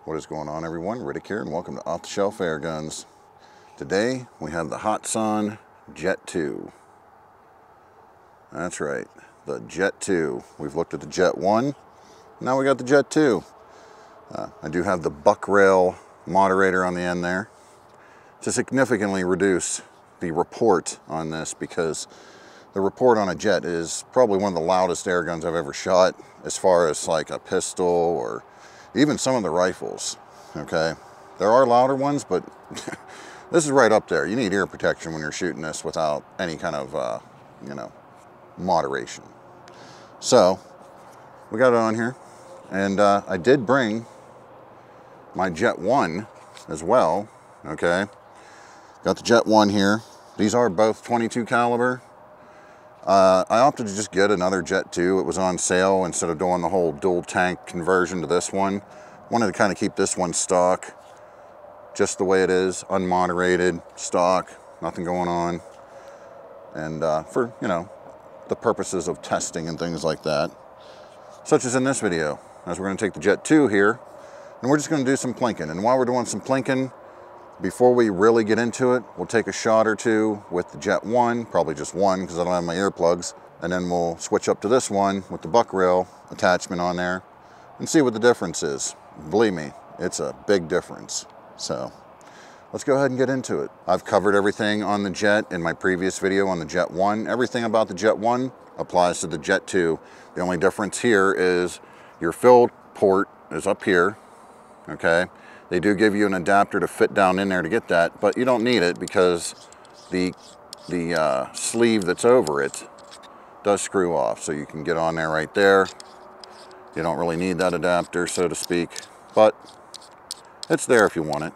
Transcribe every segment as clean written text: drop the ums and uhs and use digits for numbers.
What is going on, everyone? Riddick here, and welcome to Off the Shelf Airguns. Today we have the Hatsan Jet 2. That's right, the Jet 2. We've looked at the Jet 1, now we got the Jet 2. I do have the buck rail moderator on the end there to significantly reduce the report on this, because the report on a Jet is probably one of the loudest air guns I've ever shot, as far as like a pistol or even some of the rifles. Okay, there are louder ones, but this is right up there. You need ear protection when you're shooting this without any kind of moderation. So we got it on here, and I did bring my Jet 1 as well. Okay, got the Jet 1 here. These are both 22 caliber. I opted to just get another Jet 2. It was on sale instead of doing the whole dual tank conversion to this one. Wanted to kind of keep this one stock, just the way it is, unmoderated, stock, nothing going on. And for, the purposes of testing and things like that, such as in this video, as we're going to take the Jet 2 here, and we're just going to do some plinking. And while we're doing some plinking, before we really get into it, we'll take a shot or two with the Jet 1, probably just one because I don't have my earplugs, and then we'll switch up to this one with the buck rail attachment on there and see what the difference is. Believe me, it's a big difference. So let's go ahead and get into it. I've covered everything on the Jet in my previous video on the Jet 1. Everything about the Jet 1 applies to the Jet 2. The only difference here is your fill port is up here, okay? They do give you an adapter to fit down in there to get that, but you don't need it because the sleeve that's over it does screw off. So you can get on there right there. You don't really need that adapter, so to speak, but it's there if you want it.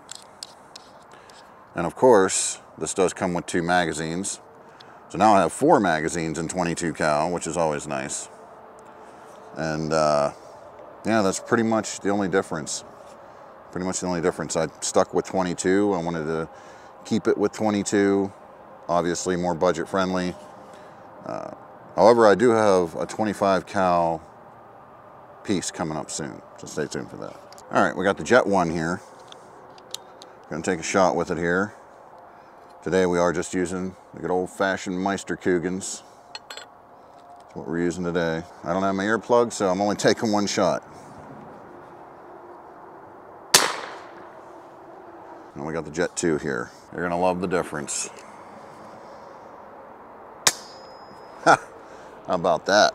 And of course, this does come with 2 magazines. So now I have 4 magazines in 22 cal, which is always nice. And yeah, that's pretty much the only difference. I stuck with 22. I wanted to keep it with 22, obviously more budget friendly. However, I do have a 25 cal piece coming up soon, so stay tuned for that. All right, we got the Jet 1 here. Gonna take a shot with it here. Today we are just using the good old-fashioned Meister-Kugans. That's what we're using today. I don't have my earplugs, so I'm only taking one shot. And we got the Jet 2 here. You're gonna love the difference. Ha! How about that?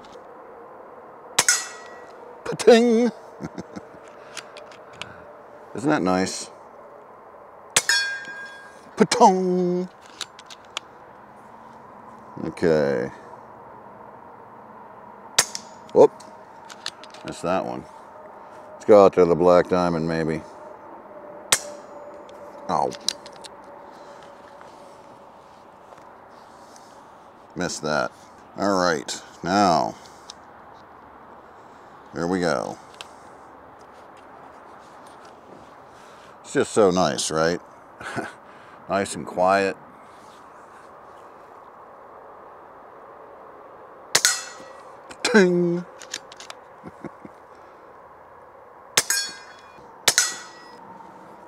Pa-ting! Isn't that nice? Pa-tong! Okay. Whoop! Missed that one. Let's go out to the Black Diamond, maybe. Oh. Missed that. All right, now, here we go. It's just so nice, right? Nice and quiet. Ting!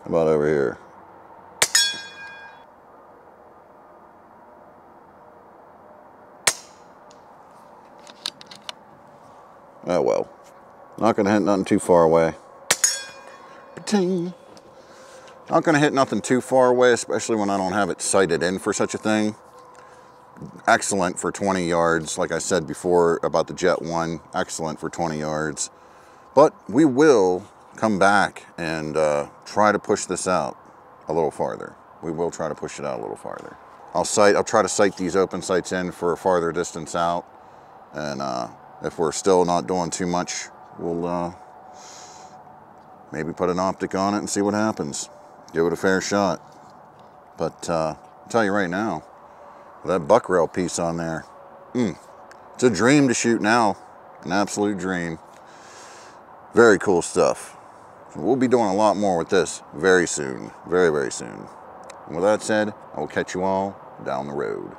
How about over here? Oh well, not gonna hit nothing too far away. Ting. Not gonna hit nothing too far away, especially when I don't have it sighted in for such a thing. Excellent for 20 yards, like I said before about the Jet 1, excellent for 20 yards. But we will come back and try to push this out a little farther. We will try to push it out a little farther. I'll try to sight these open sights in for a farther distance out, and if we're still not doing too much, we'll maybe put an optic on it and see what happens. Give it a fair shot. But I'll tell you right now, that buck rail piece on there, it's a dream to shoot now. An absolute dream. Very cool stuff. We'll be doing a lot more with this very soon. Very, very soon. And with that said, I will catch you all down the road.